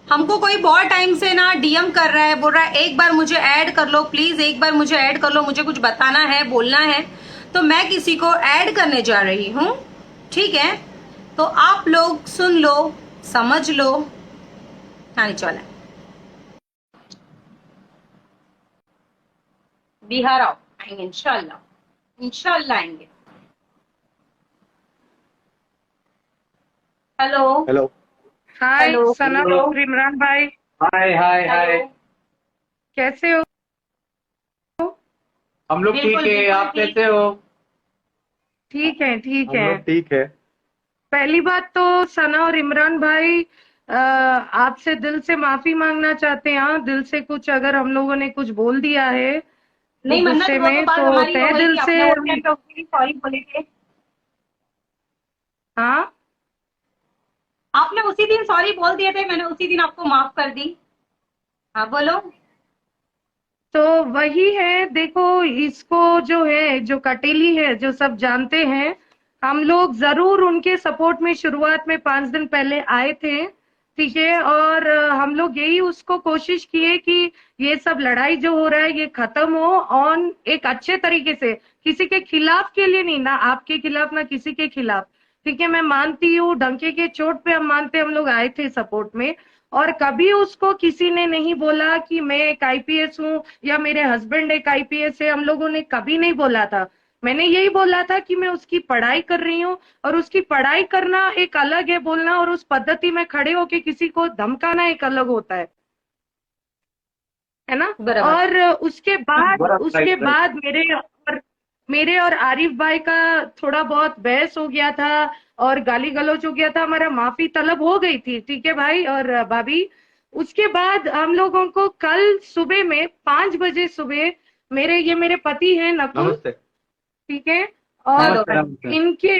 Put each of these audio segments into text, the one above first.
हमको कोई बहुत टाइम से ना डीएम कर रहा है, बोल रहा है एक बार मुझे ऐड कर लो प्लीज, एक बार मुझे ऐड कर लो, मुझे कुछ बताना है, बोलना है। तो मैं किसी को ऐड करने जा रही हूँ, ठीक है? तो आप लोग सुन लो, समझ लो। आने वाला है, बिहार आओ, आएंगे इंशाल्लाह, इंशाल्लाह आएंगे। Hello. Hello. Hi hello. Sana hello. और इमरान भाई। Hi hi hi. हेलो। कैसे हो? हम लोग बिल्कुल ठीक है, बिल्कुल आप ठीक। कैसे हो? ठीक है, ठीक हम है। लोग ठीक है। पहली बात तो सना और इमरान भाई, आपसे दिल से माफी मांगना चाहते हैं। हाँ, दिल से कुछ अगर हम लोगों ने कुछ बोल दिया है वो नहीं मन्नत, गुस्से वो तो में, बात तो हमारी हो तहे गई दिल थी, से आपने उस टाइम पे उसके लिए सॉरी बोले थे। हाँ, आपने उसी दिन सॉरी बोल दिए थे, मैंने उसी दिन आपको माफ कर दी। हाँ बोलो। तो वही है। देखो, इसको जो है, जो कटेली है, जो सब जानते हैं, हम लोग जरूर उनके सपोर्ट में शुरुआत में 5 दिन पहले आए थे, ठीक है। और हम लोग यही उसको कोशिश किए कि ये सब लड़ाई जो हो रहा है ये खत्म हो, और एक अच्छे तरीके से, किसी के खिलाफ के लिए नहीं, ना आपके खिलाफ ना किसी के खिलाफ, ठीक है। मैं मानती हूँ डंके के चोट पे, हम मानते, हम लोग आए थे सपोर्ट में। और कभी उसको किसी ने नहीं बोला कि मैं एक आईपीएस हूँ या मेरे हस्बैंड एक आईपीएस है, हम लोगों ने कभी नहीं बोला था। मैंने यही बोला था कि मैं उसकी पढ़ाई कर रही हूँ, और उसकी पढ़ाई करना एक अलग है बोलना, और उस पद्धति में खड़े होके किसी को धमकाना एक अलग होता है ना। बराबर। और उसके बाद, बराबर, उसके राइट राइट। बाद मेरे और आरिफ भाई का थोड़ा बहुत बहस हो गया था, और गाली गलौज हो गया था, हमारा माफी तलब हो गई थी, ठीक है भाई और भाभी। उसके बाद हम लोगों को कल सुबह में 5 बजे सुबह, मेरे पति हैं नकुल, नमस्ते। ठीक है। हेलो। और नमस्ते नमस्ते। इनके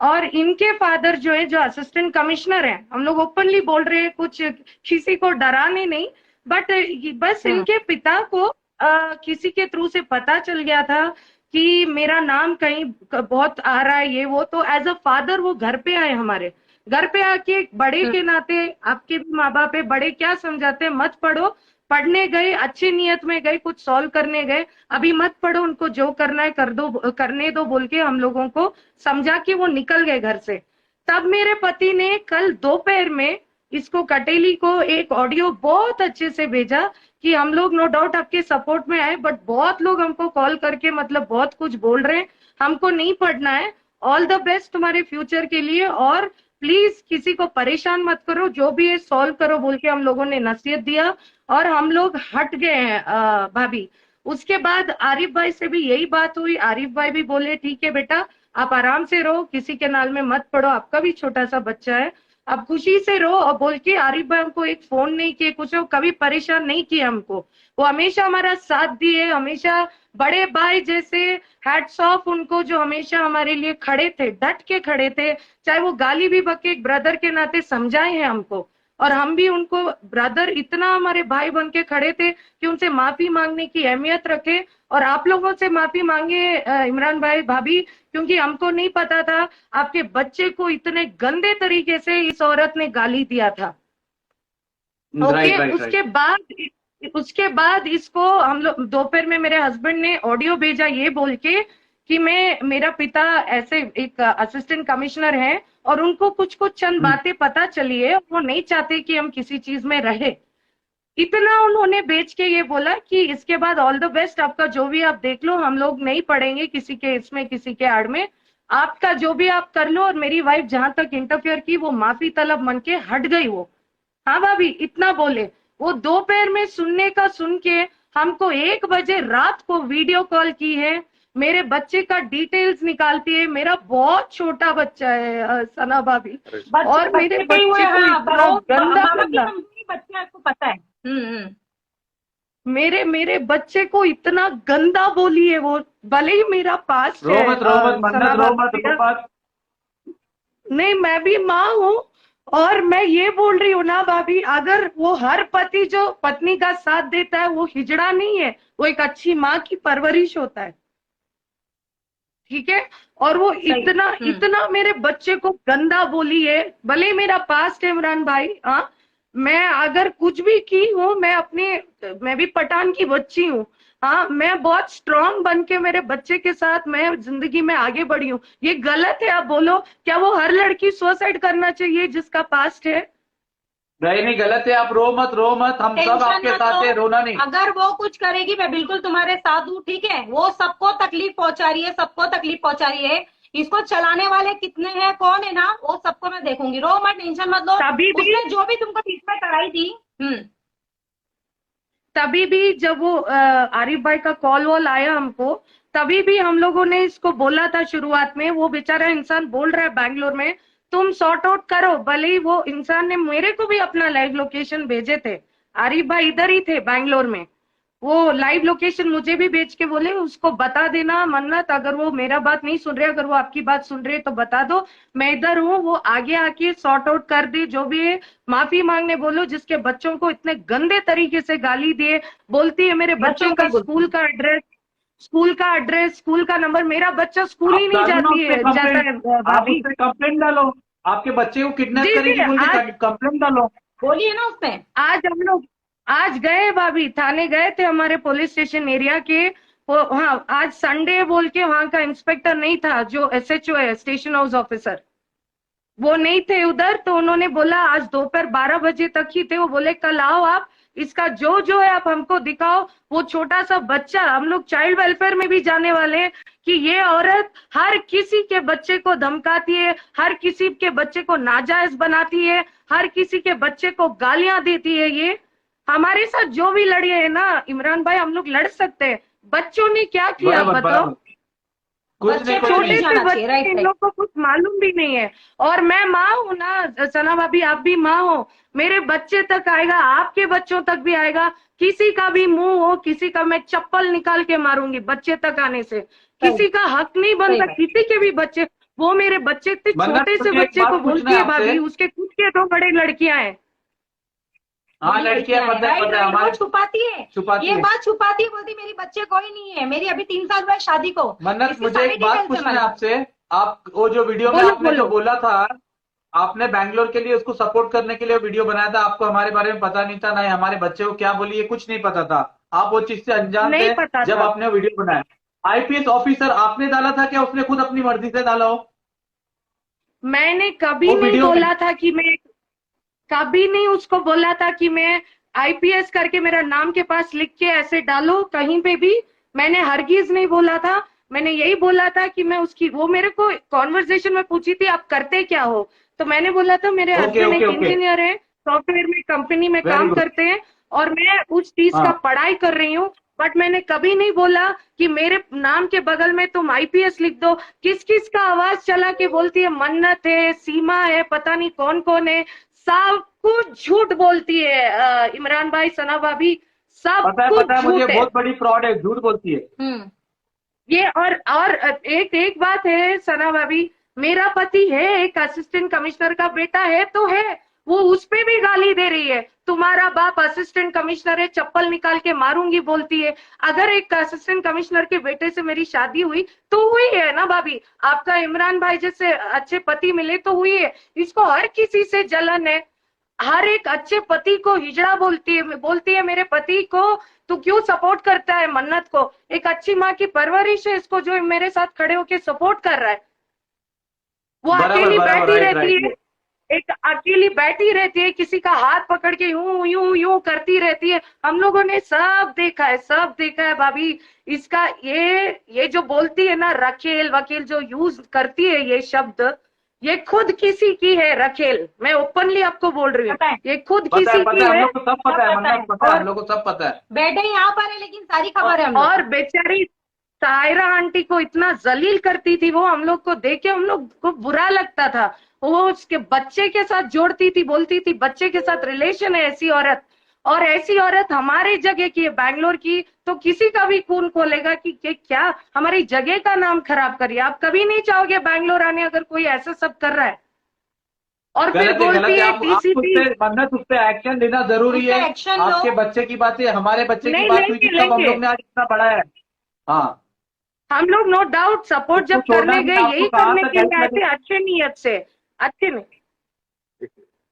और इनके फादर जो है, जो असिस्टेंट कमिश्नर है, हम लोग ओपनली बोल रहे हैं, कुछ किसी को डराने नहीं, बट बस हम्म। इनके पिता को किसी के थ्रू से पता चल गया था कि मेरा नाम कहीं बहुत आ रहा है, ये वो, तो एज अ फादर वो घर पे आए, हमारे घर पे आके, एक बड़े हम्म। के नाते, आपके भी माँ बाप है, बड़े क्या समझाते हैं, मत पढ़ो, पढ़ने गए, अच्छी नियत में गए, कुछ सॉल्व करने गए, अभी मत पढ़ो, उनको जो करना है कर दो, करने दो बोल के हम लोगों को समझा के वो निकल गए घर से। तब मेरे पति ने कल दोपहर में इसको, कटेली को, एक ऑडियो बहुत अच्छे से भेजा कि हम लोग नो डाउट आपके सपोर्ट में आए, बट बहुत लोग हमको कॉल करके मतलब बहुत कुछ बोल रहे हैं, हमको नहीं पढ़ना है, ऑल द बेस्ट तुम्हारे फ्यूचर के लिए, और प्लीज किसी को परेशान मत करो, जो भी है सॉल्व करो बोल के हम लोगों ने नसीहत दिया, और हम लोग हट गए हैं भाभी। उसके बाद आरिफ भाई से भी यही बात हुई, आरिफ भाई भी बोले ठीक है बेटा, आप आराम से रहो, किसी के नाल में मत पड़ो, आपका भी छोटा सा बच्चा है, आप खुशी से रहो, और बोल के आरिफ भाई हमको एक फोन नहीं किए, कुछ कभी परेशान नहीं किया हमको। वो हमेशा हमारा साथ दिए, हमेशा बड़े भाई जैसे, हैट्स ऑफ उनको, जो हमेशा हमारे लिए खड़े थे, डट के खड़े थे, चाहे वो गाली भी बके, एक ब्रदर के नाते समझाए हैं हमको, और हम भी उनको ब्रदर, इतना हमारे भाई बन के खड़े थे कि उनसे माफी मांगने की अहमियत रखे। और आप लोगों से माफी मांगे इमरान भाई भाभी, क्योंकि हमको नहीं पता था आपके बच्चे को इतने गंदे तरीके से इस औरत ने गाली दिया था। ओके। Right right right. उसके बाद इसको हम लोग दोपहर में, मेरे हस्बैंड ने ऑडियो भेजा ये बोल के कि मेरा पिता ऐसे एक असिस्टेंट कमिश्नर है, और उनको कुछ कुछ चंद बातें पता चली है, वो नहीं चाहते कि हम किसी चीज में रहे। इतना उन्होंने बेच के ये बोला कि इसके बाद ऑल द बेस्ट, आपका जो भी आप देख लो, हम लोग नहीं पड़ेंगे किसी के इसमें, किसी के आड़ में, आपका जो भी आप कर लो। और मेरी वाइफ जहां तक इंटरफियर की, वो माफी तलब मन के हट गई वो। हाँ भाभी, इतना बोले। वो दोपहर में सुनने का सुन के हमको 1 बजे रात को वीडियो कॉल की है, मेरे बच्चे का डिटेल्स निकालती है, मेरा बहुत छोटा बच्चा है सना भाभी, बच्चे और मेरे बच्चे पे ही हुए, बच्चे को हाँ, इतना वो गंदा मामा की गंदा, कमजोरी बच्चा है, आपको पता है। हम्म। मेरे बच्चे को इतना गंदा बोली है वो, भले ही मेरा पास्ट है रो मत सना मन्नत, रो मत रो भाभी। मत। नहीं, मैं भी माँ हूँ, और मैं ये बोल रही हूँ ना भाभी, अगर वो हर पति जो पत्नी का साथ देता है वो हिजड़ा नहीं है, वो एक अच्छी माँ की परवरिश होता है, ठीक है। और वो सही। इतना हम्म। इतना मेरे बच्चे को गंदा बोली है, भले ही मेरा पास्ट है इमरान भाई, हाँ, मैं अगर कुछ भी की हूँ, मैं भी पठान की बच्ची हूँ। हाँ, मैं बहुत स्ट्रांग बन के मेरे बच्चे के साथ मैं जिंदगी में आगे बढ़ी हूँ। ये गलत है, आप बोलो क्या वो हर लड़की सुसाइड करना चाहिए जिसका पास्ट है? नहीं नहीं, गलत है। आप रो मत, हम सब टेंशन आपके मत साथ है, लो, रोना नहीं। अगर वो कुछ करेगी मैं बिल्कुल तुम्हारे साथ हूँ, ठीक है। वो सबको तकलीफ पहुंचा रही है, सबको तकलीफ पहुंचा रही है। इसको चलाने वाले कितने हैं, कौन है ना, वो सबको मैं देखूंगी। रो मत, टेंशन मत लो। तभी भी उसने जो भी तुमको ट्रीटमेंट कराई थी। तभी भी जब वो आरिफ भाई का कॉल वॉल आया हमको, तभी भी हम लोगों ने इसको बोला था शुरुआत में। वो बेचारा इंसान बोल रहा है बैंगलोर में, तुम सॉर्ट आउट करो। भले ही वो इंसान ने मेरे को भी अपना लाइव लोकेशन भेजे थे, आरिफ भाई इधर ही थे बैंगलोर में। वो लाइव लोकेशन मुझे भी भेज के बोले उसको बता देना मन्नत, अगर वो मेरा बात नहीं सुन रहे, अगर वो आपकी बात सुन रहे तो बता दो, मैं इधर हूँ। वो आगे आके सॉर्ट आउट कर दे, जो भी है माफी मांगने बोलो। जिसके बच्चों को इतने गंदे तरीके से गाली दिए, बोलती है मेरे बच्चों का स्कूल का एड्रेस, स्कूल का नंबर। मेरा बच्चा स्कूल ही आप नहीं डालो ना उस पे जाता है कंप्लेंट, आप उस भाभी। पे कंप्लेंट डालो। आपके बच्चे को किडनैप जी जी, करेगी बोल के कंप्लेंट डालो। बोलिए ना उसमें। आज हम लोग आज गए भाभी, थाने गए थे हमारे पुलिस स्टेशन एरिया के। वो हाँ, आज संडे बोल के वहां का इंस्पेक्टर नहीं था, जो एसएचओ है, स्टेशन हाउस ऑफिसर, वो नहीं थे उधर। तो उन्होंने बोला आज दोपहर 12 बजे तक ही थे। वो बोले कल आओ आप, इसका जो जो है आप हमको दिखाओ। वो छोटा सा बच्चा, हम लोग चाइल्ड वेलफेयर में भी जाने वाले हैं कि ये औरत हर किसी के बच्चे को धमकाती है, हर किसी के बच्चे को नाजायज बनाती है, हर किसी के बच्चे को गालियां देती है। ये हमारे साथ जो भी लड़े हैं ना इमरान भाई, हम लोग लड़ सकते हैं। बच्चों ने क्या किया बराबर बताओ? बराबर, कुछ बच्चे नहीं को कुछ छोटे नहीं। से जाना चाहिए, बच्चे, राइट इन राइट। लोग को कुछ मालूम भी नहीं है। और मैं माँ हूं ना सना भाभी, आप भी माँ हो। मेरे बच्चे तक आएगा, आपके बच्चों तक भी आएगा। किसी का भी मुंह हो, किसी का मैं चप्पल निकाल के मारूंगी बच्चे तक आने से। सही, किसी का हक नहीं सही बनता, बात। किसी के भी बच्चे। वो मेरे बच्चे इतने मन्नत, छोटे से मुझे एक बच्चे को बात पूछना बोलती है है आपसे। भाभी, उसके खुद के 2 बड़े लड़कियां हैं। हाँ, बड़ी लड़कियां, लड़कियां हैं, पता है राइट पता है, राइट। वो हमारे छुपाती है, छुपाती ये है। बात छुपाती है, बोलती मेरी बच्चे कोई नहीं है, मेरी अभी 3 साल हुआ है शादी को। मन्नत, इसकी मुझे सारी एक बात डिटेल्स है पूछना है मालूम। आपसे। आप वो जो वीडियो में बोलो आपने जो बोलो। बोला था, आपने बैंगलोर के लिए उसको सपोर्ट करने के लिए वीडियो बनाया था, आपको हमारे बारे में पता नहीं था, ना ही हमारे बच्चे को क्या बोली, ये कुछ नहीं पता था। आप वो चीज से अनजान नहीं थे पता जब था। आपने वीडियो बनाया। आईपीएस ऑफिसर आपने डाला था क्या, उसने खुद अपनी मर्जी से डाला हो मैंने कभी वो नहीं वीडियो में? बोला था कि मैं, कभी नहीं उसको बोला था कि मैं आईपीएस करके मेरा नाम के पास लिख के ऐसे डालो कहीं पे भी। मैंने हरगिज नहीं बोला था। मैंने यही बोला था कि मैं उसकी, वो मेरे को कॉन्वर्सेशन में पूछी थी आप करते क्या हो, तो मैंने बोला था मेरे ओके हस्बैंड ओके एक ओके, इंजीनियर है, सॉफ्टवेयर में कंपनी में वेरी काम गुड। करते हैं, और मैं उस चीज का हाँ, पढ़ाई कर रही हूँ। बट मैंने कभी नहीं बोला कि मेरे नाम के बगल में तुम आईपीएस लिख दो। किस किस का आवाज चला के बोलती है, मन्नत है, सीमा है, पता नहीं कौन कौन है, सब कुछ झूठ बोलती है। इमरान भाई, सना भाभी, सब पता कुछ है मुझे, झूठ है बहुत बड़ी फ्रॉड है, झूठ बोलती है। ये। और एक एक बात है सना भाभी, मेरा पति है, एक असिस्टेंट कमिश्नर का बेटा है तो है, वो उस पे भी गाली दे रही है, तुम्हारा बाप असिस्टेंट कमिश्नर है, चप्पल निकाल के मारूंगी बोलती है। अगर एक असिस्टेंट कमिश्नर के बेटे से मेरी शादी हुई तो हुई है ना भाभी, आपका इमरान भाई जैसे अच्छे पति मिले तो हुई है। इसको हर किसी से जलन है, हर एक अच्छे पति को हिजड़ा बोलती है मेरे पति को। तू क्यों सपोर्ट करता है मन्नत को? एक अच्छी माँ की परवरिश है इसको, जो मेरे साथ खड़े होके सपोर्ट कर रहा है। वो बराबर अकेली बराबर, बैठी राइट रहती राइट। है, एक अकेली बैठी रहती है, किसी का हाथ पकड़ के यूं यूं यूं करती रहती है। हम लोगों ने सब देखा है, सब देखा है भाभी। इसका ये जो बोलती है ना रखेल वकील, जो यूज करती है ये शब्द, ये खुद किसी की है रखेल। मैं ओपनली आपको बोल रही हूँ, पता है, ये खुद किसी की हम है। लोग को सब पता है, सब पता मन्नत है। पता है, हम और लोग को सब पता है। बैठे यहाँ पर है लेकिन सारी खबर है हम लोग और को। बेचारी सायरा आंटी को इतना जलील करती थी वो, हम लोग को देख के हम लोग को बुरा लगता था। वो उसके बच्चे के साथ जोड़ती थी, बोलती थी बच्चे के साथ रिलेशन है ऐसी औरत। और ऐसी औरत हमारी जगह की है बैंगलोर की, तो किसी का भी खून खोलेगा कि क्या हमारी जगह का नाम खराब करिए। आप कभी नहीं चाहोगे बैंगलोर आने अगर कोई ऐसा सब कर रहा है। और फिर गलत बोलती है, है आप उस टीसीपी। पे मन्नत, उस पे एक्शन लेना जरूरी उस पे है। एक्शन लो। आपके बच्चे की बात है, हमारे बच्चे की नहीं बात हुई थी लेंगे तब हम लेंगे, लोग ने आज इतना बढ़ाया है। हाँ, हम लोग नो डाउट सपोर्ट उसको जब छोड़ना करने नहीं, गए आपको यही कहाँ करने तक के हेल्प लिए आए लगे। थे अच्छे नियत से। अच्छे नहीं,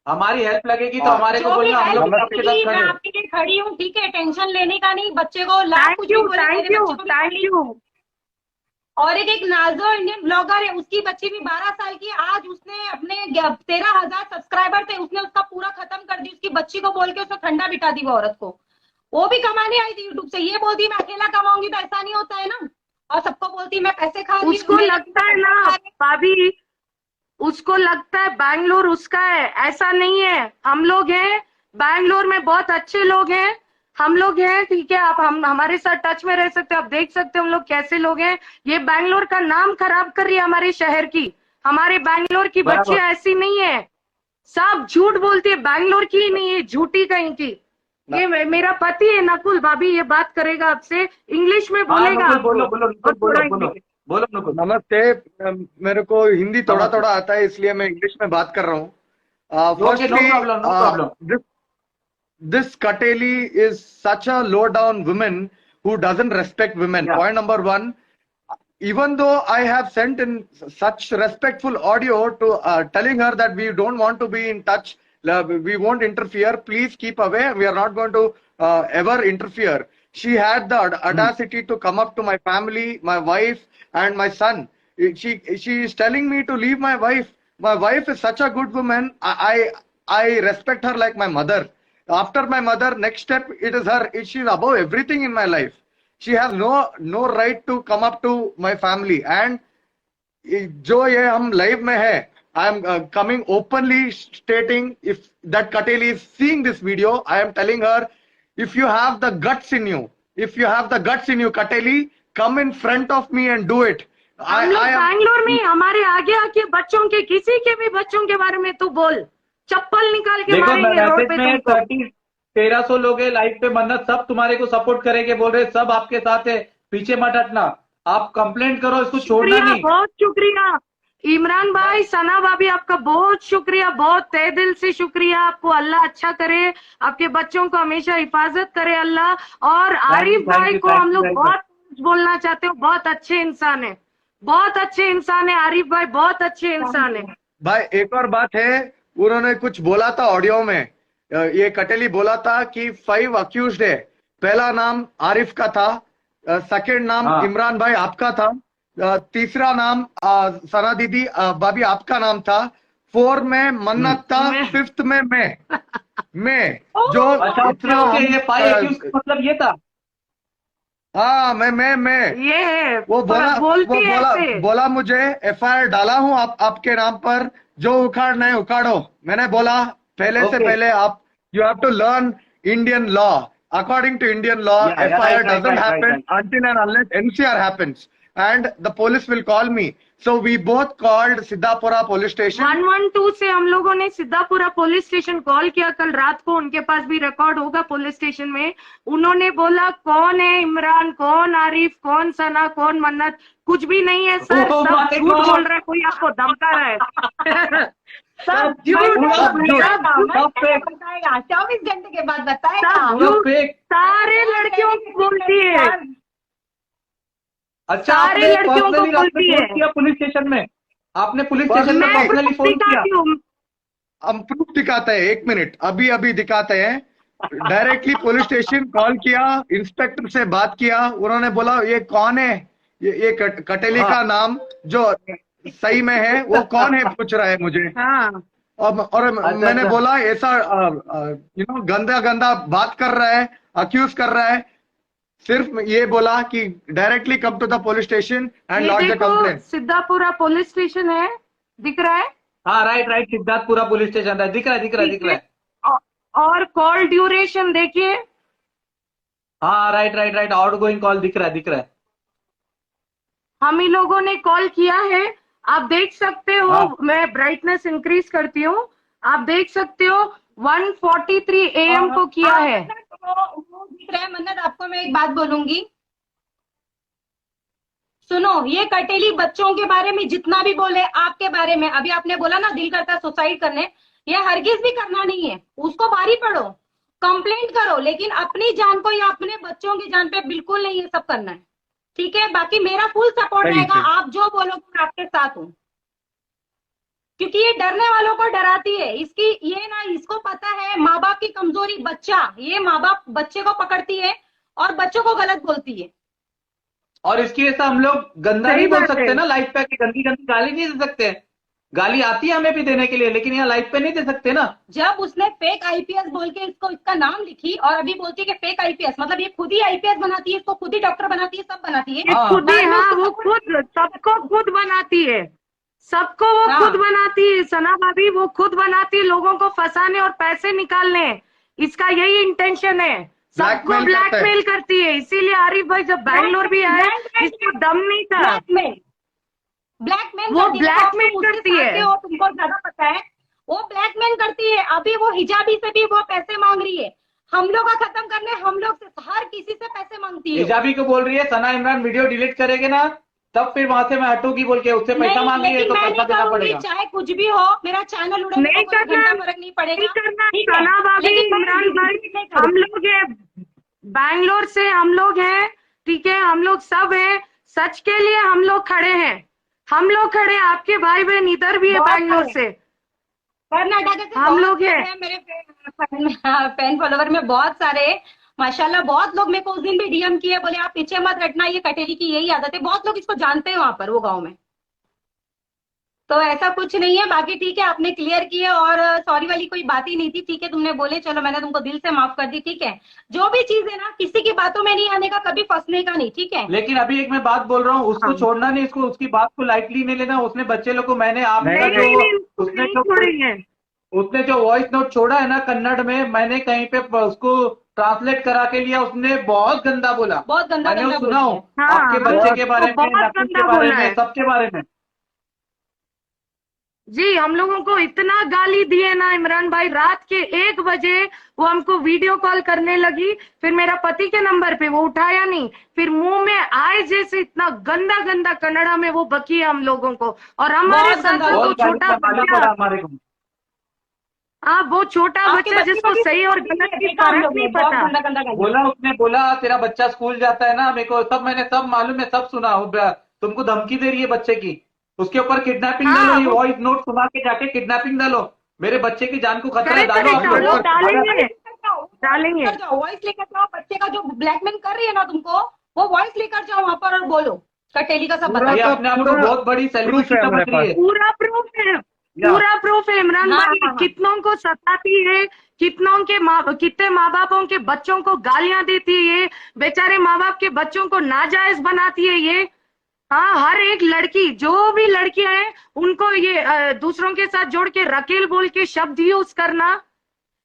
हमारी हेल्प लगेगी तो हाँ। हमारे को जो भी बोलना, हम हेल्प लोग आपके साथ लगी खड़े मैं हैं। आपके लिए खड़ी हूँ, ठीक है, टेंशन लेने का नहीं, बच्चे को लाख कुछ भी बोले, मेरे थैंक यू बच्चे को भी थैंक खड़ी। यू। और एक नाजो इंडियन ब्लॉगर है, उसकी बच्ची भी 12 साल की है, आज उसने अपने 13,000 सब्सक्राइबर थे, उसने उसका पूरा खत्म कर दी, उसकी बच्ची को बोल के उसने ठंडा बिठा दी वो औरत को। वो भी कमाने आई थी यूट्यूब से, ये बोलती मैं अकेला कमाऊंगी तो ऐसा नहीं होता है ना, और सबको बोलती मैं पैसे खा रही हूँ, उसको मेरे लगता है पैसे ना खा रही हूँ। भाभी, उसको लगता है बैंगलोर उसका है, ऐसा नहीं है। हम लोग हैं बैंगलोर में, बहुत अच्छे लोग हैं हम लोग हैं, ठीक है। आप हम हमारे साथ टच में रह सकते हो, आप देख सकते हो हम लोग कैसे लोग हैं। ये बैंगलोर का नाम खराब कर रही है हमारे शहर की। हमारे बैंगलोर की बराबर। बच्चियां ऐसी नहीं है, सब झूठ बोलती है, बैंगलोर की ही नहीं है, झूठी कहीं की। ये मेरा पति है नकुल, भाभी ये बात करेगा आपसे, इंग्लिश में हाँ बोलेगा नकुल, आपको, बोलो बोलो और नकुल, बोलो थोड़ा बोलो इंग्लिश। बोलो नकुल। नमस्ते। मेरे को हिंदी थोड़ा नमस्ते। थोड़ा आता है, इसलिए मैं इंग्लिश में बात कर रहा हूँ। Okay, no firstly, problem, no problem. this Kateli is such a low down woman who doesn't respect women. Yeah. Point number one, even though I have sent in such respectful audio to telling her that we don't want to be in touch, we won't interfere, please keep away, we are not going to ever interfere. She had the audacity to come up to my family, my wife and my son. She is telling me to leave my wife. My wife is such a good woman. I respect her like my mother. After my mother, next step it is her. She is above everything in my life. She has no right to come up to my family. And जो ये हम live में है, I am coming openly stating, if that Kateli is seeing this video, I am telling her, if you have the guts in you, Kateli, come in front of me and do it. हम लोग बैंगलोर में हमारे आगे आके बच्चों के, किसी के भी बच्चों के बारे में तू बोल, चप्पल निकाल के देखो मारेंगे रोड मैसेज पे में तुमको। 1300 लोग है लाइव पे, मन्नत सब तुम्हारे को सपोर्ट करेंगे, बोल रहे सब आपके साथ है, पीछे मत हटना, आप कंप्लेंट करो, इसको छोड़ना शुक्रिया, नहीं। बहुत शुक्रिया इमरान भाई, सना भाभी, आपका बहुत शुक्रिया, बहुत तहे दिल से शुक्रिया। आपको अल्लाह अच्छा करे, आपके बच्चों को हमेशा हिफाजत करे अल्लाह। और आरिफ भाई को हम लोग बहुत बोलना चाहते हो, बहुत अच्छे इंसान है, बहुत अच्छे इंसान है आरिफ भाई, बहुत अच्छे इंसान है। भाई एक और बात है, उन्होंने कुछ बोला था ऑडियो में, ये कटेली बोला था कि 5 अक्यूज्ड है। पहला नाम आरिफ का था, सेकंड नाम हाँ। इमरान भाई आपका था, तीसरा नाम सना दीदी भाभी आपका नाम था, 4 में मन्नत था, 5th में मैं जो अच्छा इतना ओके, ये 5 accused मतलब ये था। हाँ मैं ये है, वो बोलती है ऐसे। बोला मुझे FIR डाला हूं आपके नाम पर, जो उखाड़ना है उखाड़ो। मैंने बोला पहले से Okay. पहले आप you have to learn Indian law, according to Indian law Yeah, FIR right, doesn't right, happen right. until and unless NCR happens and the police will call me. So we both called Siddhapura police station. 112 से हम लोगों ने सिद्धापुरा police station call किया कल रात को, उनके पास भी रिकॉर्ड होगा पुलिस स्टेशन में। उन्होंने बोला कौन है इमरान, कौन आरिफ, कौन सना, कौन मन्नत, कुछ भी नहीं है सर, Oh सब my झूठ God. बोल रहा है, कोई आपको धमका रहा है। सब झूठ, सब झूठ, सब fake. बताएगा 24 घंटे के बाद बताएगा। सब पूरा झूठ, fake. सारे लड़कियों को बोलती है, अच्छा सारे आपने लड़कियों को पर्सनली बोलती है। फोन किया पुलिस स्टेशन में, आपने पुलिस स्टेशन में मैं पर्सनली फोन किया? दिखाती हूँ, हम प्रूफ दिखाते हैं, 1 मिनट, अभी दिखाते हैं। डायरेक्टली पुलिस स्टेशन कॉल किया, इंस्पेक्टर से बात किया, उन्होंने बोला ये कौन है, ये कटेली का नाम जो सही में है वो कौन है पूछ रहा है मुझे। हाँ और मैंने अच्छा। बोला ऐसा गंदा बात कर रहा है, अक्यूज कर रहा है। सिर्फ ये बोला कि directly come to the police station and ये लॉन्च द देखो कंप्लेंट। सिद्धापुरा पुलिस स्टेशन है, दिख रहा है। हाँ राइट, सिद्धार्थपुरा पुलिस स्टेशन है, दिख रहा है। और कॉल ड्यूरेशन देखिए, हाँ राइट, आउट गोइंग कॉल दिख रहा है। हम ही लोगों ने कॉल किया है, आप देख सकते हो। हाँ। मैं ब्राइटनेस इंक्रीज करती हूँ, आप देख सकते हो 1:43 AM को किया है। वो दिख रहा है मन्नत, आपको मैं एक बात बोलूंगी, सुनो, ये कटेली बच्चों के बारे में जितना भी बोले, आपके बारे में, अभी आपने बोला ना दिल करता है सुसाइड करने, ये हरगिज भी करना नहीं है, उसको बारी पड़ो, कंप्लेंट करो, लेकिन अपनी जान को या अपने बच्चों की जान पे बिल्कुल नहीं ये सब करना है, ठीक है? बाकी मेरा फुल सपोर्ट Thank रहेगा, you. आप जो बोलोगे मैं आपके साथ हूँ। क्योंकि ये डरने वालों को डराती है। इसकी ये ना, इसको पता है माँ बाप की कमजोरी, बच्चा, ये माँ बाप बच्चे को पकड़ती है और बच्चों को गलत बोलती है। और इसकी वजह से हम लोग गंदा सही नहीं बोल बात सकते है। ना लाइफ पे, कि गंदी गंदी गाली नहीं दे सकते। गाली आती है हमें भी देने के लिए, लेकिन यहाँ लाइफ पे नहीं दे सकते ना। जब उसने फेक आईपीएस बोल के इसको इसका नाम लिखी और अभी बोलती है कि फेक आईपीएस, मतलब ये खुद ही आईपीएस बनाती है, इसको खुद ही डॉक्टर बनाती है, सब बनाती है। ये हाँ। खुद ही, बाद में हाँ, उसको वो support खुद सबको खुद बनाती है, सबको वो हाँ। खुद बनाती है सना भाभी, वो खुद बनाती है लोगों को फंसाने और पैसे निकालने। इसका यही इंटेंशन है, सबको Blackmail करता है। ब्लैकमेल करती है। इसीलिए आरिफ भाई जब बैंगलोर भी आए, इसको दम नहीं था। ब्लैकमेल, ब्लैकमेल वो करती है। blackmail तुम उसके करती साथ है। के हो, तुमको ज्यादा पता है। वो ब्लैकमेल करती है। अभी वो हिजाबी से भी वो पैसे मांग रही है, हम लोग का खत्म करने, हम लोग से, हर किसी से पैसे मांगती है। हिजाबी को बोल रही है सना इमरान वीडियो डिलीट करेंगे ना, तब फिर वहां से मैं हटूंगी बोल के, उससे पैसा नहीं, मांग रही है लेकिन तो मैं पैसा नहीं देना करूंगी, पड़ेगा। चाहे कुछ भी हो, मेरा चैनल उड़े, मेरे नहीं को कोई करना, घंटा फर्क नहीं पड़ेगा। नहीं करना ठीक है? सना भाभी, लेकिन मैं इमरान भाई, delete नहीं हम करूंगी। लोग हैं बैंगलोर से, हम लोग हैं, ठीक है, हम लोग सब हैं, सच के लिए हम लोग खड़े हैं, हम लोग खड़े हैं। आपके भाई बहन इधर भी है बहुत बैंगलोर खड़े से, कर्नाटक से हम बहुत लोग हैं। सारे मेरे फैन फॉलोवर में बहुत सारे, माशाल्लाह, बहुत लोग मेरे को उस दिन भी डीएम किए, बोले आप पीछे मत हटना, ये कटेरी की यही आदत है। बहुत लोग इसको जानते हैं वहां पर, वो गांव में। तो ऐसा कुछ नहीं है। बाकी ठीक है, आपने क्लियर किया और सॉरी वाली कोई बात ही नहीं थी। ठीक है, तुमने बोले, चलो मैंने तुमको दिल से माफ कर दी। ठीक है, जो भी चीज है ना, किसी की बातों में नहीं आने का, कभी फंसने का नहीं। ठीक है, लेकिन अभी एक मैं बात बोल रहा हूँ, उसको हाँ। छोड़ना नहीं, उसको उसकी बात को लाइटली नहीं लेना। उसने बच्चे लोग को, मैंने आपका नहीं जो नहीं नहीं, उसको उसने नहीं जो छोड़ेंगे। उसने जो वॉइस नोट छोड़ा है ना कन्नड़ में, मैंने कहीं पे उसको ट्रांसलेट करा के लिया, उसने बहुत गंदा बोला। बहुत गंदा मैंने गंदा वो सुना बोलती हूँ है। हाँ, आपके हाँ, बच्चे के उसको बारे में, बहुत नफीस के गंदा बारे बोला में, है। सबके बारे में। जी, हम लोगों को इतना गाली दिए ना इमरान भाई, रात के 1 बजे वो हमको वीडियो कॉल करने लगी, फिर मेरा पति के नंबर पे वो उठाया नहीं, फिर मुंह में आए जैसे इतना गंदा गंदा कन्नड़ा में वो बकी है हम लोगों को। और हमारे बहुत साथ गंदा वो बहुत गाली छोटा का मालूम बच्चा, पड़ा हमारे को। हाँ, वो छोटा आपके बच्चा बच्चे जिसको को भी सही और गलत की देखा हम फर्क लोग ने, नहीं बहुत पता। गंदा गंदा गाली। बोला, उसने बोला तेरा बच्चा स्कूल जाता है ना, मेरे को सब, मैंने सब मालूम है, सब सुना। तुमको धमकी दे रही है बच्चे की, उसके ऊपर किडनैपिंग हाँ, डालो, ये वो वॉइस नोट सुना के जाके किडनैपिंग डालो, मेरे बच्चे की जान को खतरा है, करेक्ट डालो करेक्ट, हम हम लोग लोग। डालेंगे, डालेंगे। लेकर जाओ, वॉइस लेकर जाओ। बच्चे का जो ब्लैकमेल कर रही है ना तुमको, वो वॉइस लेकर जाओ वहां पर और बोलो, कटेली का सब पूरा बताओ। ये अपने आप को पूरा बहुत बड़ी proof सेलिब्रिटी है समझ हमारे रही है। पूरा प्रूफ है, या। पूरा प्रूफ है इमरान हाँ, भाई। हाँ, हाँ। कितने माँ बापों के बच्चों को गालियां देती है ये, बेचारे माँ बाप के बच्चों को नाजायज बनाती है ये। हाँ, हर एक लड़की, जो भी लड़कियां हैं, उनको ये दूसरों के साथ जोड़ के रकेल बोल के शब्द यूज करना,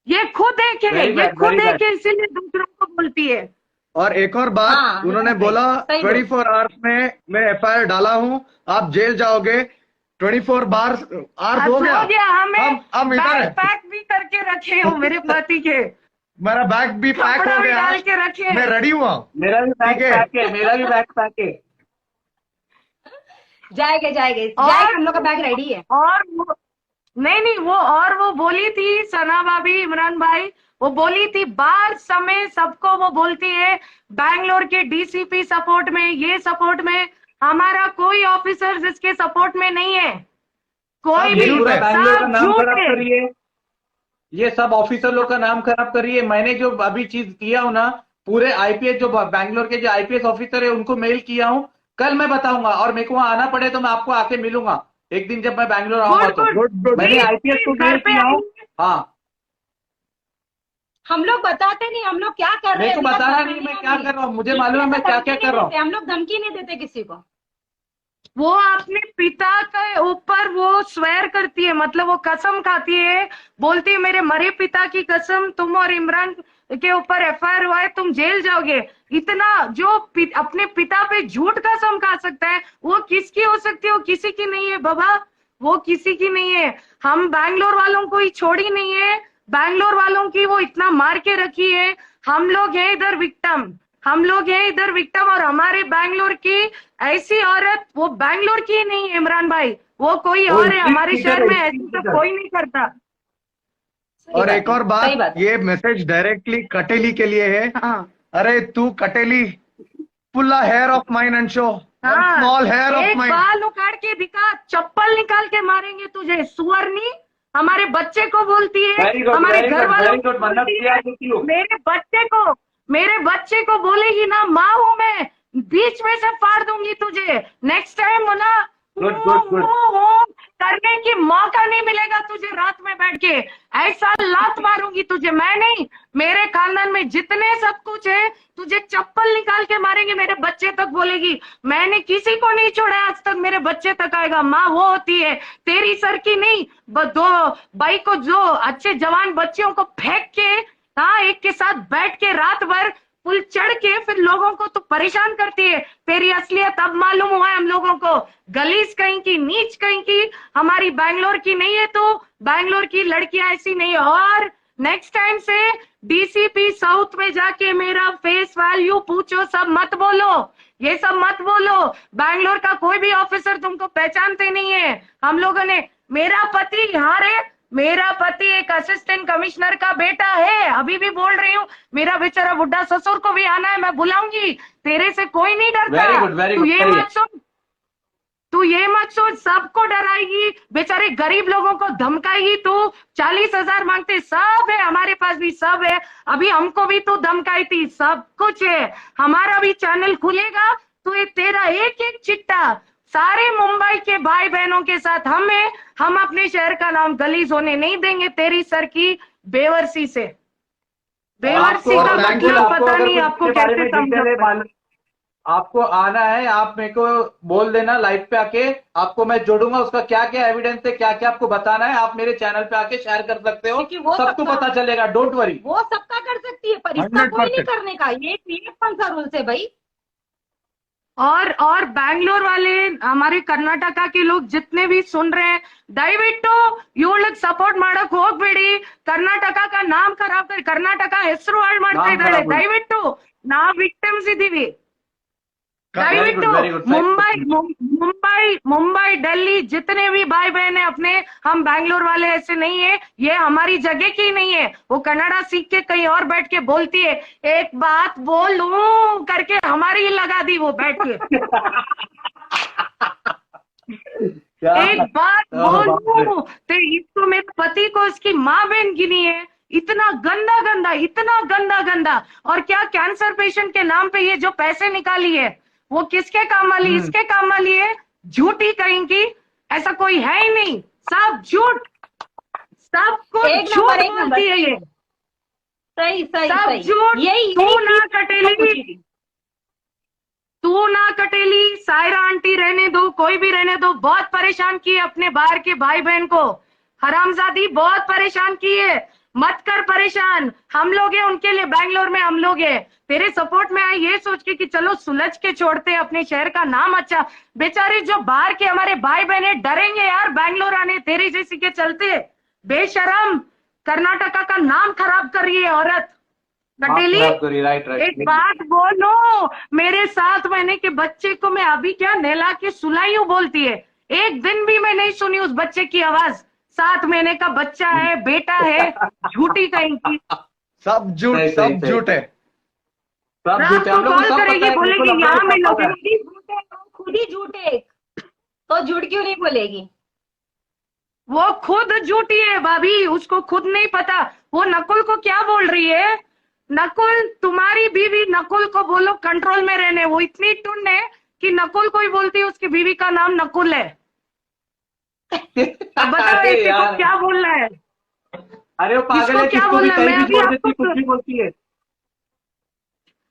ये खुद है के, Very ये bad, खुद very है bad. के, इसीलिए दूसरों को बोलती है। और एक और बात, हाँ, उन्होंने सही, बोला सही बोल। 24 आवर्स में मैं एफआईआर डाला हूं, आप जेल जाओगे। 24 आवर्स हो गया। हमें हम इधर बैग है, पैक भी करके रखे हो मेरे पति के, मेरा बैग भी पैक कपड़ा हो भी गया, डाल के रखे मैं हैं। रेडी हुआ। मेरा भी बैग ठीक है। पैक है, मेरा भी बैग पैक है। जाएंगे जाएंगे और- जाएंगे, हम लोग का बैग रेडी है। और वो नहीं, वो बोली थी सना भाभी, इमरान भाई, वो बोली थी बार समय सबको वो बोलती है बैंगलोर के डीसीपी सपोर्ट में, ये सपोर्ट में, हमारा कोई ऑफिसर इसके सपोर्ट में नहीं है, कोई सब भी, ये पूरा है। बैंगलोर का सब नाम झूठ खराब है। कर रही है, ये सब ऑफिसर लोग का नाम खराब कर रही है। मैंने जो अभी चीज किया हूं ना, पूरे आईपीएस जो बैंगलोर के जो आईपीएस ऑफिसर है उनको मेल किया हूं, कल मैं बताऊंगा। और मेरे को वहां आना पड़े तो मैं आपको आके मिलूंगा एक दिन जब मैं बैंगलोर आऊंगा तो। गुड, मैंने आईपीएस को घर मेल पे किया हूं। आएंगे। हाँ, हम लोग बताते नहीं हम लोग क्या कर रहे मेरे हैं, को अभी तक बताना बताने नहीं मैं का क्या नहीं। कर रहा हूँ, मुझे मालूम है मैं क्या क्या धमकी कर रहा नहीं हूँ। देते, हम लोग धमकी नहीं देते किसी को। वो अपने पिता के ऊपर वो स्वेर करती है, मतलब वो कसम खाती है, बोलती है मेरे मरे पिता की कसम, तुम और इमरान के ऊपर एफआईआर हुआ है, तुम जेल जाओगे। इतना जो अपने पिता पे झूठ कसम खा सकता है, वो किसकी हो सकती है? वो किसी की नहीं है बाबा, वो किसी की नहीं है। हम बैंगलोर वालों को ही छोड़ी नहीं है, बैंगलोर वालों की वो इतना मार के रखी है। हम लोग हैं इधर विक्टिम, हम लोग हैं इधर विक्टिम, और हमारे बैंगलोर की ऐसी औरत, वो बैंगलोर की ही नहीं है इमरान भाई, वो कोई वो और है। हमारे स्ट्रीट शहर टीचर में है, ऐसा स्ट्रीट सब टीचर। कोई नहीं करता। और एक और सही बात, बात है। ये मैसेज डायरेक्टली कटेली के लिए है। हाँ, अरे तू कटेली, pull hair off mine and show, हाँ, small hair of एक mine. बाल उखाड़ के दिखा, चप्पल निकाल के मारेंगे तुझे, सुअरनी। हमारे बच्चे को बोलती है, Very good, हमारे very घर good, वालों very को good, मन्नत बोलती किया है, with you. मेरे बच्चे को बोलेगी ना, माँ हूं मैं, बीच में से फाड़ दूंगी तुझे। नेक्स्ट टाइम ना Good, good, good. करने की मौका नहीं मिलेगा तुझे, रात में बैठ के ऐसा लात मारूंगी तुझे। मैं नहीं, मेरे खानदान में जितने सब कुछ है, तुझे चप्पल निकाल के मारेंगे, मेरे बच्चे तक बोलेगी। मैंने किसी को नहीं छोड़ा आज तक, मेरे बच्चे तक आएगा। माँ वो होती है, तेरी सर की नहीं। दो भाई को, जो अच्छे जवान बच्चियों को फेंक के, हाँ, एक के साथ बैठ के रात भर पुल चढ़ के फिर लोगों को तो परेशान करती है। तेरी असलियत अब मालूम हुआ है हम लोगों को, गलीस कहीं की, नीच कहीं की। हमारी बैंगलोर की नहीं है, तो बैंगलोर की लड़कियां ऐसी नहीं है। और नेक्स्ट टाइम से डीसीपी साउथ में जाके मेरा फेस वैल्यू पूछो, सब मत बोलो, ये सब मत बोलो। बैंगलोर का कोई भी ऑफिसर तुमको पहचानते नहीं है। हम लोगों ने, मेरा पति, हाँ रे, मेरा पति एक असिस्टेंट कमिश्नर का बेटा है। अभी भी बोल रही हूँ, मेरा बेचारा बुढ़ा ससुर को भी आना है, मैं बुलाऊंगी। तेरे से कोई नहीं डरता। Very good, very तू good, ये सही है। मत सोच, तू ये मत सोच सबको डराएगी, बेचारे गरीब लोगों को धमकाएगी तू। 40,000 मांगते, सब है हमारे पास भी, सब है। अभी हमको भी तू धमकाई थी, सब कुछ है। हमारा भी चैनल खुलेगा तो ये तेरा एक एक चिट्टा सारे मुंबई के भाई बहनों के साथ हम अपने शहर का नाम गलीज होने नहीं देंगे तेरी सर की बेवर्सी से। बेवर्सी आपको का अगर मतलब आपको पता अगर नहीं कुछ आपको इसके बारे कैसे में डिटेल है, समझा। आपको आना है, आप मेरे को बोल देना लाइव पे आके, आपको मैं जोड़ूंगा। उसका क्या क्या एविडेंस है, क्या क्या आपको बताना है, आप मेरे चैनल पे आके शेयर कर सकते हो, क्योंकि वो सबको सबका- पता चलेगा। Don't worry. वो सबका कर सकती है, पर इसका कोई नहीं 100%. करने का। ये कौन सा रूल्स है भाई? और बैंगलोर वाले, हमारे कर्नाटका के लोग जितने भी सुन रहे हैं, ದಯವಿಟ್ಟು ಇವಳಿಗೆ ಸಪೋರ್ಟ್ ಮಾಡಕ್ ಹೋಗ್ಬೇಡಿ। ಕರ್ನಾಟಕ का नाम खराब कर, कर्नाटका ಹೆಸರು ಹಾಳು ಮಾಡ್ತಾ नाम ಇದ್ದಾಳೆ। खराब हो- ದಯವಿಟ್ಟು ನಾವ್ ವಿಕ್ಟಿಮ್ಸ್ ಇದೀವಿ। Very good, दयविಟ್ಟು very good. Mumbai Delhi जितने भी भाई बहन है अपने, हम बैंगलोर वाले ऐसे नहीं है। ये हमारी जगह की नहीं है। वो कन्नड़ा सीख के कहीं और बैठ के बोलती है, एक बात बोलूं करके हमारी ही लगा दी वो बैठ के। क्या? एक बात बाप रे। बोलूं तो इसको, मेरे पति को इसकी माँ बहन गिनी है। इतना गंदा गंदा, इतना गंदा गंदा। और क्या कैंसर पेशेंट के नाम पे ये जो पैसे निकाली है, वो किसके काम वाली? इसके काम वाली है। झूठी कहेंगी, ऐसा कोई है ही नहीं, सब झूठ, सबको एक झूठ नंबर, एक बोलती है ये, सही सही सब सही। झूठ। यही तू ना चीज़ कटेली, पूछी। तू ना कटेली, सायरा आंटी रहने दो, कोई भी रहने दो। बहुत परेशान किए अपने बाहर के भाई बहन को, हरामजादी बहुत परेशान किए। मत कर परेशान, हम लोग हैं उनके लिए, बैंगलोर में हम लोग हैं। तेरे सपोर्ट में आए ये सोच के कि चलो सुलझ के छोड़ते अपने शहर का नाम अच्छा। बेचारे जो बाहर के हमारे भाई बहन है, डरेंगे यार बैंगलोर आने तेरे जैसी के चलते। बेशरम, कर्नाटका का नाम खराब कर रही है औरत कटेली। Right right. एक बात बोलो, मेरे 7 महीने के बच्चे को मैं अभी क्या नहला के सुलाई हूँ बोलती है। एक दिन भी मैं नहीं सुनी उस बच्चे की आवाज। 7 महीने का बच्चा है, बेटा है, झूठी कहीं की। सब झूठ, सही, सब सही, झूठ है। सब रात झूठ है, को हम लोग को कॉल सब करेगी, पता है, बोलेगी बिल्कुल हम यहाँ लोग को मिलो। सब पता है। खुद ही झूठे, तो झूठ क्यों नहीं बोलेगी? वो खुद झूठी है भाभी, उसको खुद नहीं पता। वो नकुल को क्या बोल रही है, नकुल तुम्हारी बीवी, नकुल को बोलो कंट्रोल में रहने। वो इतनी टुन है कि नकुल को ही बोलती है उसकी बीवी का नाम नकुल है। अब बताओ अरे ऐसे को यार, क्या बोलना है? अरे वो पागल इसको है, क्या किसको भी बोलना? कहीं मैं भी अभी जोड़ देती, आपको- कुछ भी बोलती है।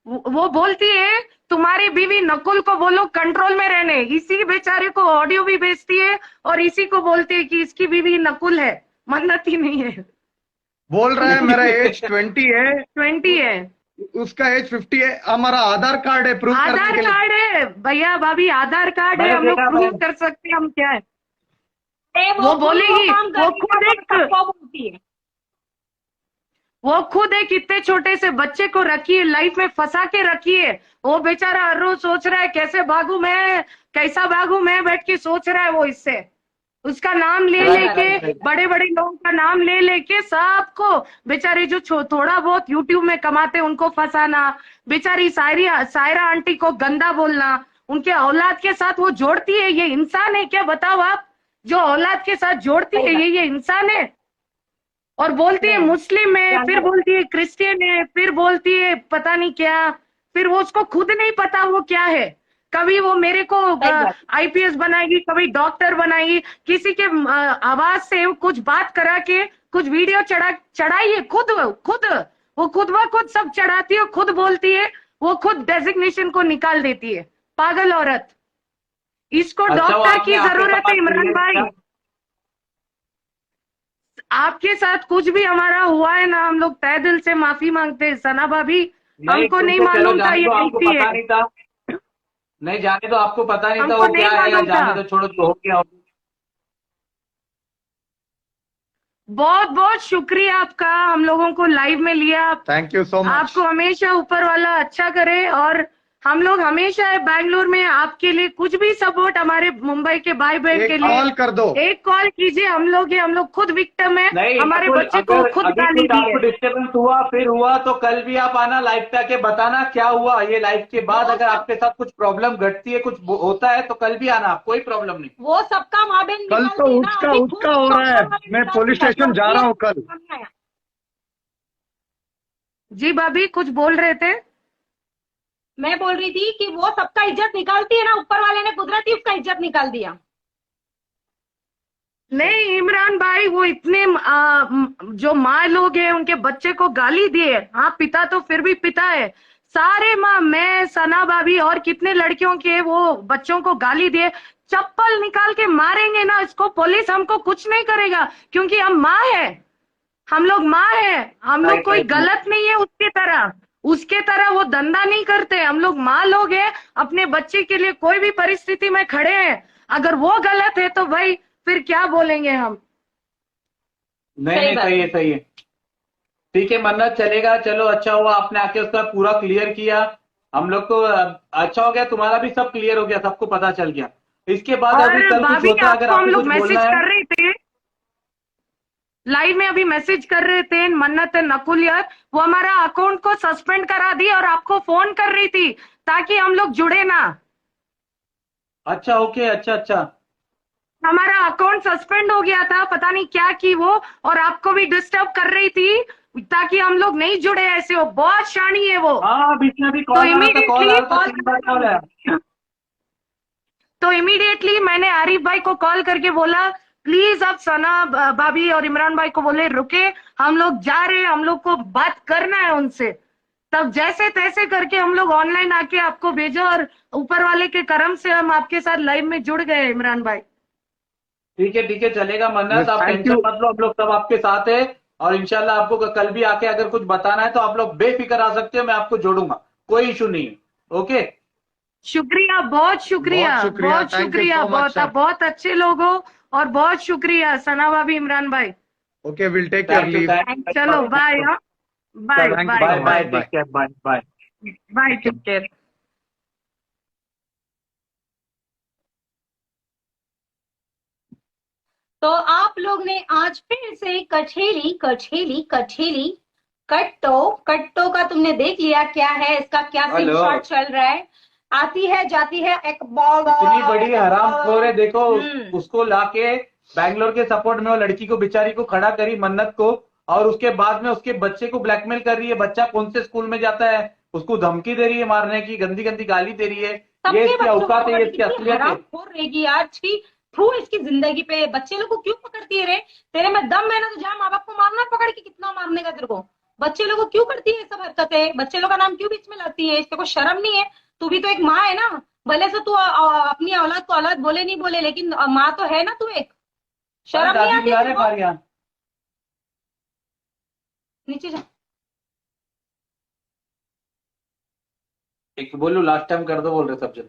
वो बोलती है तुम्हारी बीवी नकुल को बोलो कंट्रोल में रहने। इसी बेचारे को ऑडियो भी भेजती है और इसी को बोलती है कि इसकी बीवी नकुल है, मन्नत ही नहीं है। बोल रहा है मेरा एज 20 है, 20 है, उसका एज 50 है। हमारा आधार कार्ड है प्रूव करने आधार के लिए। कार्ड है भैया भाभी, आधार कार्ड है, मैंने हम लोग देखा, प्रूव कर सकते हैं हम क्या है। वो बोलेगी, काम वो करती खुद है, एक- सबको बोलती है। वो खुद एक इतने छोटे से बच्चे को रखी है, लाइफ में फंसा के रखी है। वो बेचारा हर रोज सोच रहा है कैसे भागू मैं, कैसा भागू मैं, बैठ के सोच रहा है वो इससे। उसका नाम ले Right, लेके, right, right. बड़े बड़े लोगों का नाम ले लेके सबको, बेचारे जो थोड़ा बहुत यूट्यूब में कमाते उनको फंसाना, बेचारी सायरा आंटी को गंदा बोलना, उनके औलाद के साथ वो जोड़ती है, ये इंसान है क्या? बताओ आप, जो औलाद के साथ जोड़ती है ये इंसान है? और बोलती है नहीं, मुस्लिम है, फिर जानवर। बोलती है क्रिश्चियन है, फिर बोलती है पता नहीं क्या, फिर वो उसको खुद नहीं पता वो क्या है। कभी वो मेरे को सही बात। आईपीएस बनाएगी, कभी डॉक्टर बनाएगी, किसी के आवाज से वो कुछ बात करा के कुछ वीडियो चढ़ाइए, खुद वो खुद व खुद सब चढ़ाती है, खुद बोलती है, वो खुद डेजिग्नेशन को निकाल देती है। पागल औरत, इसको अच्छा, वो डॉक्टर आपने की आपके जरूरत साथ है इमरान क्लियर भाई। किया? आपके साथ कुछ भी हमारा हुआ है ना, हम लोग तहे दिल से माफी मांगते हैं सना भाभी। नहीं, हमको ठीक नहीं है, चलो मालूम था जाने ये दो, आपको ऐसी है, पता नहीं था। नहीं, जाने दो, आपको पता नहीं था हमको वो नहीं क्या है, या मालूम था। जाने दो, छोड़ो, जो हो गया हो गया। बहुत बहुत शुक्रिया आपका, हम लोगों को लाइव में लिया। Thank you so much. आपको हमेशा ऊपर वाला अच्छा करे, और हम लोग हमेशा बैंगलोर में आपके लिए कुछ भी सपोर्ट, हमारे मुंबई के भाई बहन के एक लिए कॉल कर दो। एक कॉल कीजिए। हम लोग खुद विक्टिम है, नहीं, हमारे अकुल, बच्चे को अगर खुद अभी गाली कुछ दी आपको है। डिस्टर्बेंस हुआ, फिर हुआ, तो कल भी आप आना लाइव पे आके बताना क्या हुआ। ये लाइव के बाद वो अगर सब- आपके साथ कुछ प्रॉब्लम घटती है, कुछ होता है, तो कल भी आना आप, कोई प्रॉब्लम नहीं। वो सबका माँ बहन कल तो निकालती है ना, उसका अभी खुद उसका हो रहा है, ऊपर वाले मैं निकालती पुलिस है, स्टेशन जो जा रहा हूँ कल। सामने आया। जी भाभी कुछ बोल रहे थे? मैं बोल रही थी कि वो सबका इज्जत निकालती है ना, ऊपर वाले ने कुदरती उसका इज्जत निकाल दिया। नहीं इमरान भाई, वो इतने जो माँ लोग हैं उनके बच्चे को गाली दिए। हाँ पिता तो फिर भी पिता है, सारे माँ, मैं, सना भाभी और कितने लड़कियों के वो बच्चों को गाली दिए। चप्पल निकाल के मारेंगे ना इसको पुलिस, हमको कुछ नहीं करेगा, क्योंकि हम माँ है, हम लोग माँ है, हम लोग राइट, कोई राइट। गलत नहीं है उसके तरह वो धंधा नहीं करते। हम लोग माँ लोग हैं, अपने बच्चे के लिए कोई भी परिस्थिति में खड़े हैं। अगर वो गलत है तो भाई फिर क्या बोलेंगे हम। नहीं, सही नहीं, बात सही है। है, सही है। ठीक है, मन्नत, चलेगा, चलो, अच्छा हुआ आपने आके उसका पूरा क्लियर किया। हम लोग को अच्छा हो गया, तुम्हारा भी सब क्लियर हो गया, सबको पता चल गया। इसके बाद अभी और कल कुछ भाभी होता है, अगर आपको हम आपको लोग कुछ बोलना मैसेज है। कर रहे थे लाइव में, अभी मैसेज कर रहे थे मन्नत नकुल यार, वो हमारा अकाउंट को सस्पेंड करा दी और आपको फोन कर रही थी ताकि हम लोग जुड़े ना। अच्छा, ओके, अच्छा, अच्छा। हमारा अकाउंट सस्पेंड हो गया था, पता नहीं क्या की वो, और आपको भी डिस्टर्ब कर रही थी ताकि हम लोग नहीं जुड़े ऐसे। हो बहुत शानी है वो। हाँ, बीच में भी तो कॉल आ रहा था, कॉल आ इमीडिएटली रहा था, 3 बार कॉल आया। मैंने आरिफ भाई को कॉल करके बोला प्लीज आप सना भाभी और इमरान भाई को बोले रुके, हम लोग जा रहे हैं, हम लोग को बात करना है उनसे। तब जैसे तैसे करके हम लोग ऑनलाइन आके आपको भेजा, और ऊपर वाले के करम से हम आपके साथ लाइव में जुड़ गए इमरान भाई। ठीक है, ठीक है, चलेगा मन्नत, Yes, आप thank टेंशन you. मत लो, हम लोग सब आपके साथ है। और इंशाल्लाह आपको कल भी आके अगर कुछ बताना है तो आप लोग बेफिक्र आ सकते हो, मैं आपको जोड़ूंगा, कोई इशू नहीं है। ओके, शुक्रिया, बहुत शुक्रिया, बहुत शुक्रिया, बहुत thank you शुक्रिया, so much, बहुत sir. आप बहुत अच्छे लोग हो, और बहुत शुक्रिया सना भाभी इमरान भाई। Okay, we'll take your thank you, leave. Thank you, चलो बाय। हाँ bye Thank you bye bye, so bye, much. Take care, bye, bye. Bye, take care. तो आप लोग ने आज फिर से कठेली कठेली कठेली कट्टो का तुमने देख लिया क्या है, इसका क्या हेलो। शॉट चल रहा है। आती है जाती है एक बॉल, इतनी बड़ी हरामखोर है, देखो हम्म। उसको लाके बैंगलोर के सपोर्ट में वो लड़की को बेचारी को खड़ा करी, मन्नत को, और उसके बाद में उसके बच्चे को ब्लैकमेल कर रही है। बच्चा कौन से स्कूल में जाता है, उसको धमकी दे रही है, मारने की गंदी गंदी गाली दे रही है। ये सबके इसकी बच्चों औकात को है, ये पकड़ के इसकी कितनी असलियत है। हरामखोर रहेगी यार, छी थू इसकी जिंदगी पे। बच्चे लोग को क्यों पकड़ती है रे? तेरे में दम है ना तो जा माँ बाप को मारना, पकड़ के कितना मारने का तेरे को। बच्चे लोग को क्यों करती है सब हरकतें? बच्चे लोग का नाम क्यों बीच में लाती है? इसको शर्म नहीं है? तू भी तो एक माँ है ना, भले से तू अपनी औलाद को औलाद बोले नहीं बोले, लेकिन माँ तो है ना तू एक। शर्म नहीं दादी आती बुला रहे तुमको? बाहर यहाँ। नीचे जा। एक बोलू, लास्ट टाइम कर दो बोल रहे सब जन।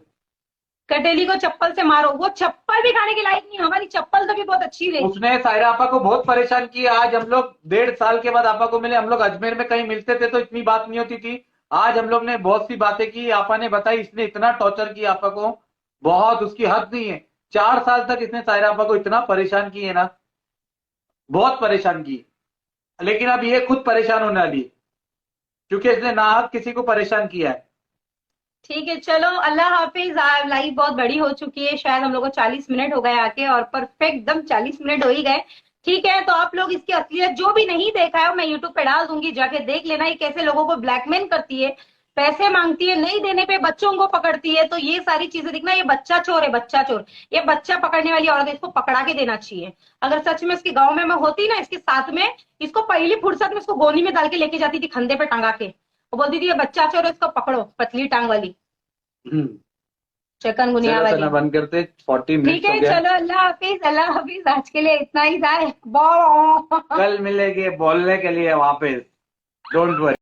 कटेली को चप्पल से मारो, वो चप्पल भी खाने के लायक नहीं। हमारी चप्पल तो भी बहुत अच्छी रही। उसने सायरा आपा को बहुत परेशान किया। आज हम लोग 1.5 साल के बाद आपा को मिले। हम लोग अजमेर में कहीं मिलते थे तो इतनी बात नहीं होती थी। आज हम लोग ने बहुत सी बातें की, आपा ने बताई। इसने इतना टॉर्चर किया आपा को, बहुत, उसकी हद नहीं है। 4 साल तक इसने सायरा आपा को इतना परेशान किए ना, बहुत परेशान की। लेकिन अब ये खुद परेशान होने वाली है, क्योंकि इसने नाहक किसी को परेशान किया है। ठीक है, चलो अल्लाह हाफिज। लाइव बहुत बड़ी हो चुकी है, शायद हम लोग को 40 मिनट हो गए आके, और परफेक्ट एकदम 40 मिनट हो ही गए। ठीक है, तो आप लोग इसकी असलियत जो भी नहीं देखा है मैं यूट्यूब पे डाल दूंगी, जाके देख लेना। ये कैसे लोगों को ब्लैकमेल करती है, पैसे मांगती है, नहीं देने पे बच्चों को पकड़ती है। तो ये सारी चीजें दिखना, ये बच्चा चोर है, बच्चा चोर। ये बच्चा पकड़ने वाली औरत है, इसको पकड़ा के देना चाहिए। अगर सच में इसके गांव में मैं होती ना, इसके साथ में, इसको पहली फुर्सत में इसको गोनी में डाल के लेके जाती थी, खंधे पे टंगा के, वो बोलती थी ये बच्चा चोर है, इसको पकड़ो, पतली टांग वाली, चिकनगुनिया चलो वाली। चलो बंद करते, 40 ठीक मिनट हो है, गया। चलो अल्लाह हाफिज, अल्लाह हाफिज। आज के लिए इतना ही था। कल मिलेंगे बोलने के लिए वापस, डोंट वरी।